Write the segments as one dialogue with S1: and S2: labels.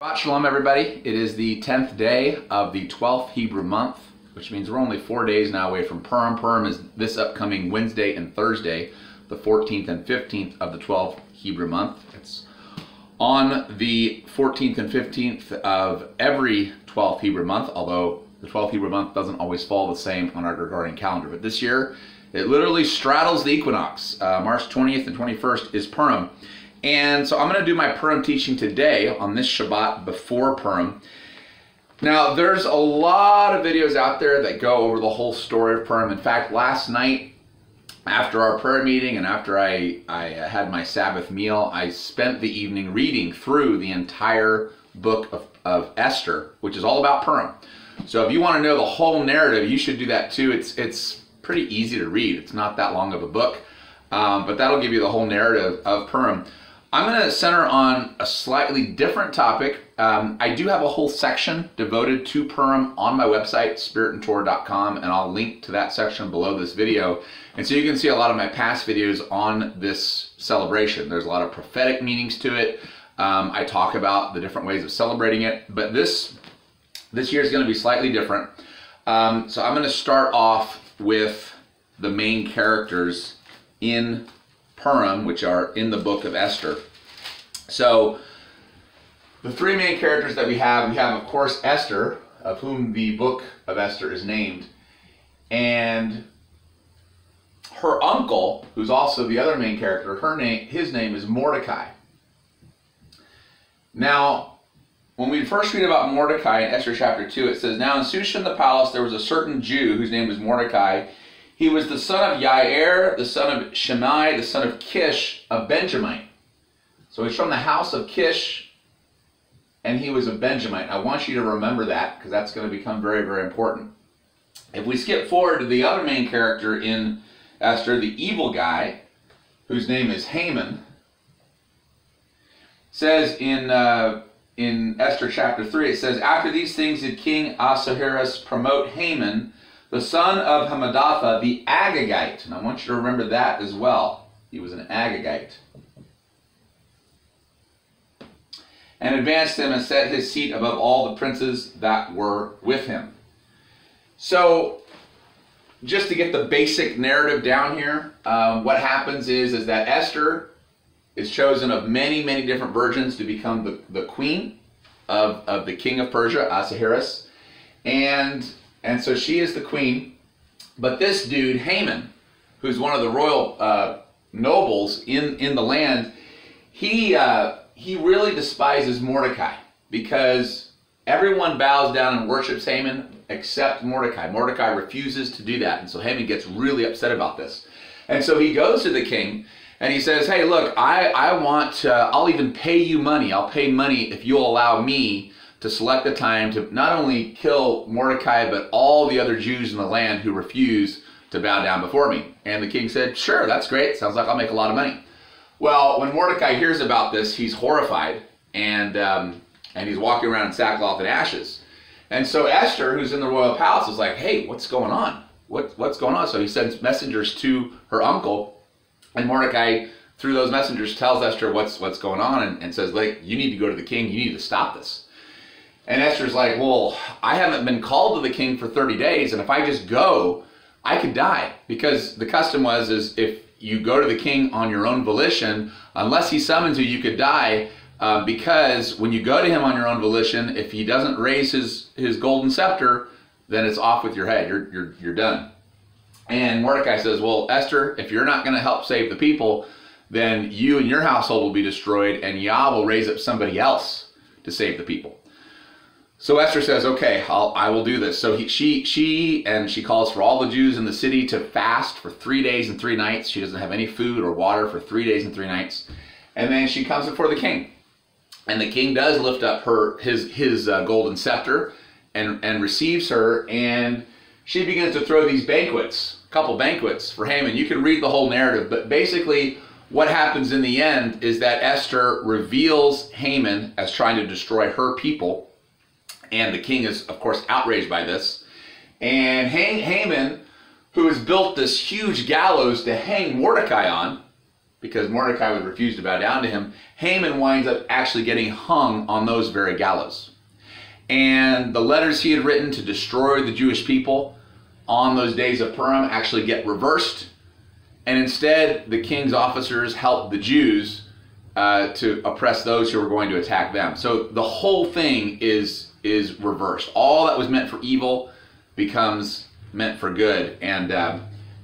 S1: Shabbat Shalom, everybody. It is the 10th day of the 12th Hebrew month, which means we're only 4 days now away from Purim. Purim is this upcoming Wednesday and Thursday, the 14th and 15th of the 12th Hebrew month. It's on the 14th and 15th of every 12th Hebrew month, although the 12th Hebrew month doesn't always fall the same on our Gregorian calendar. But this year, it literally straddles the equinox. March 20th and 21st is Purim. And so I'm going to do my Purim teaching today on this Shabbat before Purim. Now, there's a lot of videos out there that go over the whole story of Purim. In fact, last night, after our prayer meeting and after I had my Sabbath meal, I spent the evening reading through the entire book of Esther, which is all about Purim. So if you want to know the whole narrative, you should do that too. It's pretty easy to read. It's not that long of a book, but that'll give you the whole narrative of Purim. I'm going to center on a slightly different topic. I do have a whole section devoted to Purim on my website, spiritandtorah.com, and I'll link to that section below this video. And so you can see a lot of my past videos on this celebration. There's a lot of prophetic meanings to it. I talk about the different ways of celebrating it, but this year is going to be slightly different. So I'm going to start off with the main characters in Purim, which are in the book of Esther. So the three main characters that we have of course Esther, of whom the book of Esther is named, and her uncle, who's also the other main character. His name is Mordecai. Now, when we first read about Mordecai in Esther chapter 2, it says, "Now in Shushan the palace there was a certain Jew whose name was Mordecai. He was the son of Yair, the son of Shimei, the son of Kish, a Benjamite." So he's from the house of Kish, and he was a Benjamite. I want you to remember that, because that's going to become very, very important. If we skip forward to the other main character in Esther, the evil guy, whose name is Haman, says in Esther chapter 3, it says, "After these things did King Ahasuerus promote Haman, the son of Hammedatha, the Agagite." And I want you to remember that as well. He was an Agagite. "And advanced him and set his seat above all the princes that were with him." So, just to get the basic narrative down here, what happens is that Esther is chosen of many, many different virgins to become the queen of the king of Persia, Ahasuerus. And so she is the queen, but this dude, Haman, who's one of the royal nobles in the land, he really despises Mordecai, because everyone bows down and worships Haman except Mordecai. Mordecai refuses to do that, and so Haman gets really upset about this. And so he goes to the king and he says, "Hey, look, I'll even pay you money. I'll pay money if you'll allow me to select a time to not only kill Mordecai, but all the other Jews in the land who refuse to bow down before me." And the king said, "Sure, that's great. Sounds like I'll make a lot of money." Well, when Mordecai hears about this, he's horrified, and he's walking around in sackcloth and ashes. And so Esther, who's in the royal palace, is like, "Hey, what's going on? What's going on?" So he sends messengers to her uncle, and Mordecai, through those messengers, tells Esther what's going on, and says, like, "You need to go to the king. You need to stop this." And Esther's like, "Well, I haven't been called to the king for 30 days, and if I just go, I could die." Because the custom is if you go to the king on your own volition, unless he summons you, you could die, because when you go to him on your own volition, if he doesn't raise his golden scepter, then it's off with your head. You're done. And Mordecai says, "Well, Esther, if you're not going to help save the people, then you and your household will be destroyed, and Yah will raise up somebody else to save the people." So Esther says, "Okay, I will do this." So she calls for all the Jews in the city to fast for 3 days and 3 nights. She doesn't have any food or water for 3 days and 3 nights. And then she comes before the king. And the king does lift up his golden scepter and receives her. And she begins to throw these banquets, a couple banquets for Haman. You can read the whole narrative. But basically what happens in the end is that Esther reveals Haman as trying to destroy her people. And the king is, of course, outraged by this. And Haman, who has built this huge gallows to hang Mordecai on, because Mordecai would refuse to bow down to him, Haman winds up actually getting hung on those very gallows. And the letters he had written to destroy the Jewish people on those days of Purim actually get reversed. And instead, the king's officers help the Jews to oppress those who were going to attack them. So the whole thing is reversed. All that was meant for evil becomes meant for good.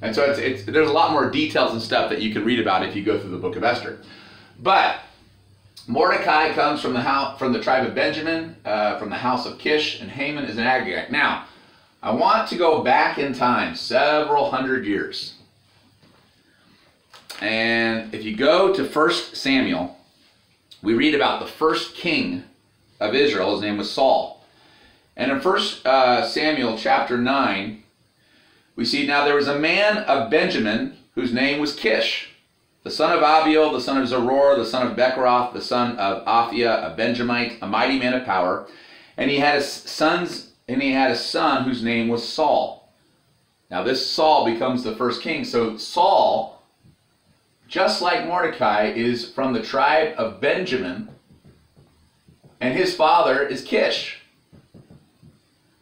S1: And so there's a lot more details and stuff that you can read about if you go through the book of Esther. But Mordecai comes from the tribe of Benjamin, from the house of Kish, and Haman is an Agagite. Now, I want to go back in time several hundred years. And if you go to 1 Samuel, we read about the first king of Israel. His name was Saul. And in 1 Samuel chapter 9, we see, now there was a man of Benjamin whose name was Kish, the son of Abiel, the son of Zeror, the son of Bechorath, the son of Aphiah, a Benjamite, a mighty man of power. And he had a son whose name was Saul. Now this Saul becomes the first king. So Saul, just like Mordecai, is from the tribe of Benjamin, and his father is Kish.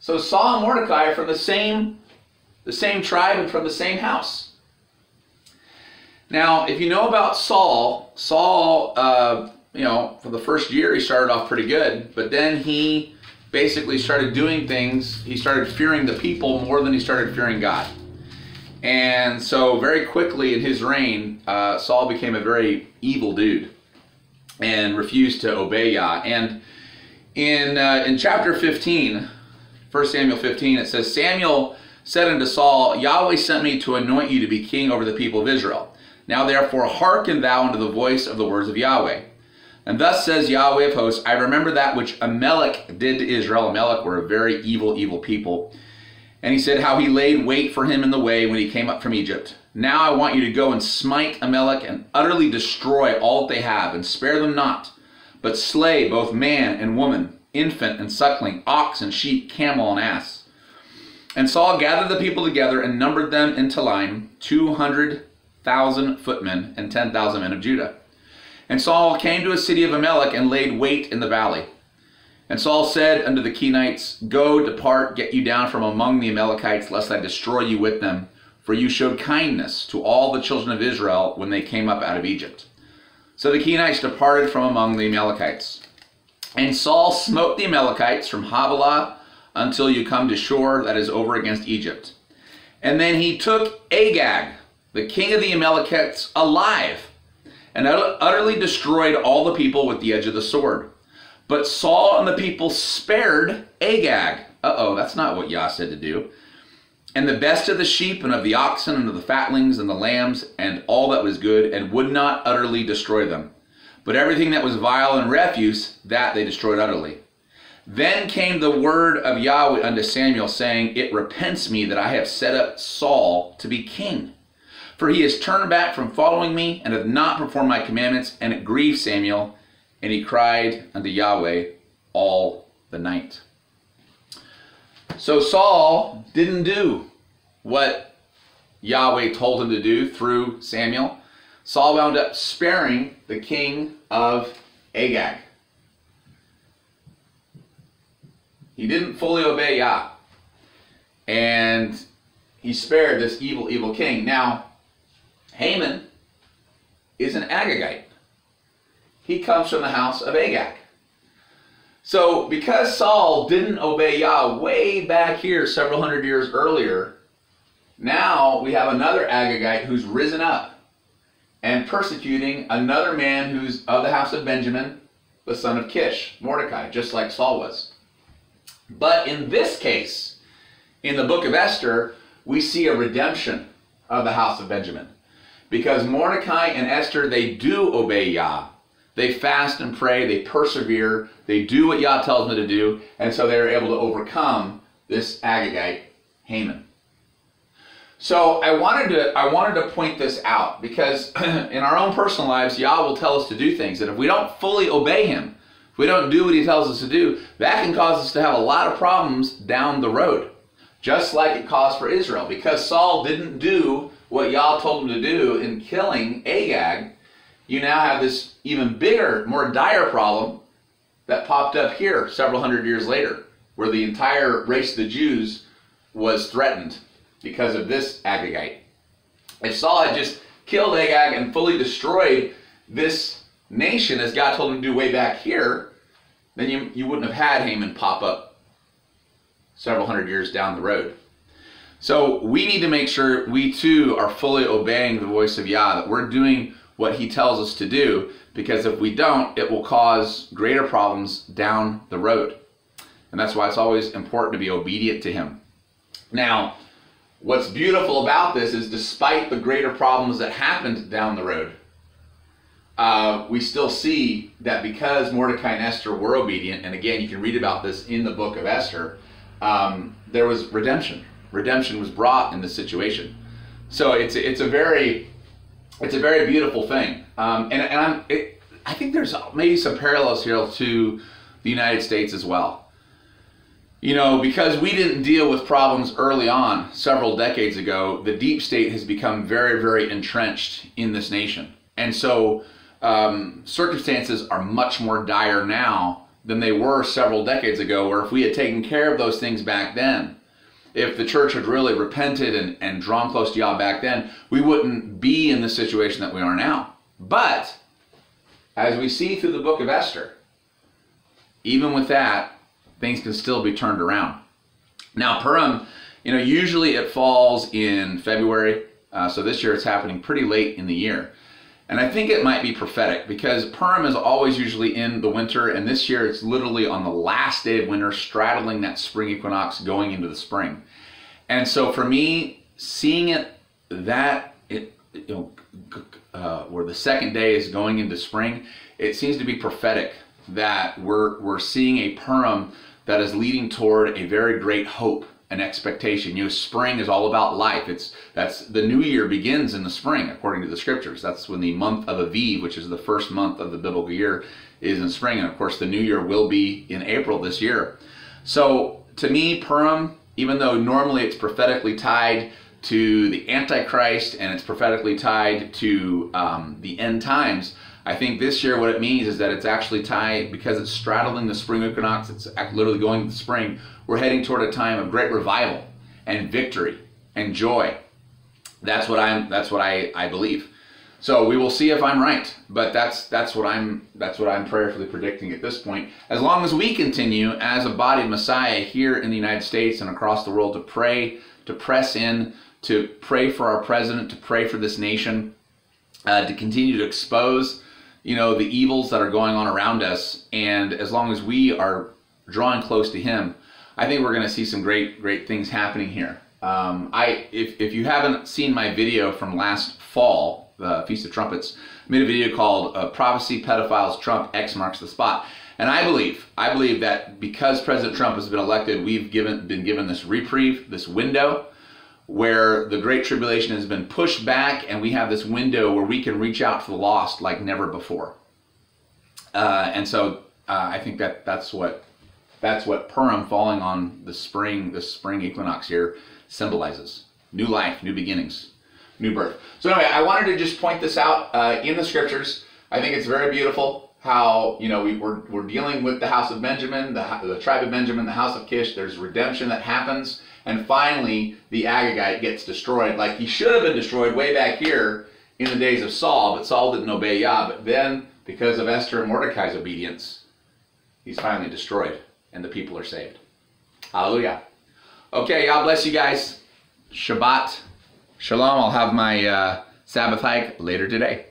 S1: So Saul and Mordecai are from the same tribe and from the same house. Now, if you know about Saul, for the first year he started off pretty good, but then he basically started doing things. He started fearing the people more than he started fearing God. And so very quickly in his reign, Saul became a very evil dude and refused to obey Yah. And in chapter 15, 1 Samuel 15, it says, Samuel said unto Saul, Yahweh sent me to anoint you to be king over the people of Israel. Now therefore hearken thou unto the voice of the words of Yahweh. And thus says Yahweh of hosts, I remember that which Amalek did to Israel. Amalek were a very evil people. And he said how he laid wait for him in the way when he came up from Egypt. Now I want you to go and smite Amalek and utterly destroy all that they have, and spare them not, but slay both man and woman, infant and suckling, ox and sheep, camel and ass. And Saul gathered the people together and numbered them in Telaim, 200,000 footmen and 10,000 men of Judah. And Saul came to a city of Amalek and laid wait in the valley. And Saul said unto the Kenites, Go, depart, get you down from among the Amalekites, lest I destroy you with them. For you showed kindness to all the children of Israel when they came up out of Egypt. So the Kenites departed from among the Amalekites. And Saul smote the Amalekites from Havilah until you come to Shur, that is over against Egypt. And then he took Agag, the king of the Amalekites, alive, and utterly destroyed all the people with the edge of the sword. But Saul and the people spared Agag. That's not what Yah said to do. And the best of the sheep and of the oxen and of the fatlings and the lambs and all that was good, and would not utterly destroy them. But everything that was vile and refuse, that they destroyed utterly. Then came the word of Yahweh unto Samuel, saying, It repents me that I have set up Saul to be king. For he has turned back from following me, and hath not performed my commandments, and it grieved Samuel. And he cried unto Yahweh all the night. So Saul didn't do what Yahweh told him to do through Samuel. Saul wound up sparing the king of Agag. He didn't fully obey Yah. And he spared this evil king. Now, Haman is an Agagite. He comes from the house of Agag. So because Saul didn't obey Yah way back here several hundred years earlier, now we have another Agagite who's risen up and persecuting another man who's of the house of Benjamin, the son of Kish, Mordecai, just like Saul was. But in this case, in the book of Esther, we see a redemption of the house of Benjamin. Because Mordecai and Esther, they do obey Yah. They fast and pray, they persevere, they do what Yah tells them to do, and so they're able to overcome this Agagite, Haman. So I wanted to point this out, because in our own personal lives, Yah will tell us to do things, and if we don't fully obey Him, if we don't do what He tells us to do, that can cause us to have a lot of problems down the road, just like it caused for Israel. Because Saul didn't do what Yah told him to do in killing Agag, you now have this even bigger, more dire problem that popped up here several hundred years later, where the entire race of the Jews was threatened because of this Agagite. If Saul had just killed Agag and fully destroyed this nation, as God told him to do way back here, then you wouldn't have had Haman pop up several hundred years down the road. So we need to make sure we too are fully obeying the voice of Yah, that we're doing what he tells us to do, because if we don't, it will cause greater problems down the road. And that's why it's always important to be obedient to him. Now, what's beautiful about this is, despite the greater problems that happened down the road, we still see that because Mordecai and Esther were obedient, and again, you can read about this in the book of Esther, there was redemption. Redemption was brought in this situation. So it's a very beautiful thing. I think there's maybe some parallels here to the United States as well. You know, because we didn't deal with problems early on, several decades ago, the deep state has become very, very entrenched in this nation. And so circumstances are much more dire now than they were several decades ago, where if we had taken care of those things back then, if the church had really repented and drawn close to Yah back then, we wouldn't be in the situation that we are now. But as we see through the book of Esther, even with that, things can still be turned around. Now, Purim, you know, usually it falls in February. So this year it's happening pretty late in the year. And I think it might be prophetic, because Purim is always usually in the winter, and this year it's literally on the last day of winter, straddling that spring equinox going into the spring. And so for me, seeing it where the second day is going into spring, it seems to be prophetic that we're seeing a Purim that is leading toward a very great hope and expectation. You know, spring is all about life. That's the new year begins in the spring, according to the scriptures. That's when the month of Aviv, which is the first month of the biblical year, is in spring. And of course, the new year will be in April this year. So to me, Purim, even though normally it's prophetically tied to the Antichrist and it's prophetically tied to the end times, I think this year what it means is that it's actually tied, because it's straddling the spring equinox, it's literally going to the spring, we're heading toward a time of great revival and victory and joy. That's what I believe. So we will see if I'm right, but that's what I'm prayerfully predicting at this point. As long as we continue as a body of Messiah here in the United States and across the world to pray, to press in, to pray for our president, to pray for this nation, to continue to expose, you know, the evils that are going on around us, and as long as we are drawing close to him, I think we're going to see some great things happening here. If you haven't seen my video from last fall, the Feast of Trumpets, I made a video called Prophecy, Pedophiles, Trump, X Marks the Spot. And I believe that because President Trump has been elected, we've been given this reprieve, this window, where the Great Tribulation has been pushed back, and we have this window where we can reach out to the lost like never before. And so I think that's what Purim falling on the spring equinox here symbolizes. New life, new beginnings, new birth. So anyway, I wanted to just point this out in the scriptures. I think it's very beautiful how, you know, we're dealing with the house of Benjamin, the tribe of Benjamin, the house of Kish. There's redemption that happens. And finally, the Agagite gets destroyed, like he should have been destroyed way back here in the days of Saul, but Saul didn't obey Yah. But then, because of Esther and Mordecai's obedience, he's finally destroyed, and the people are saved. Hallelujah. Okay, God bless you guys. Shabbat Shalom. I'll have my Sabbath hike later today.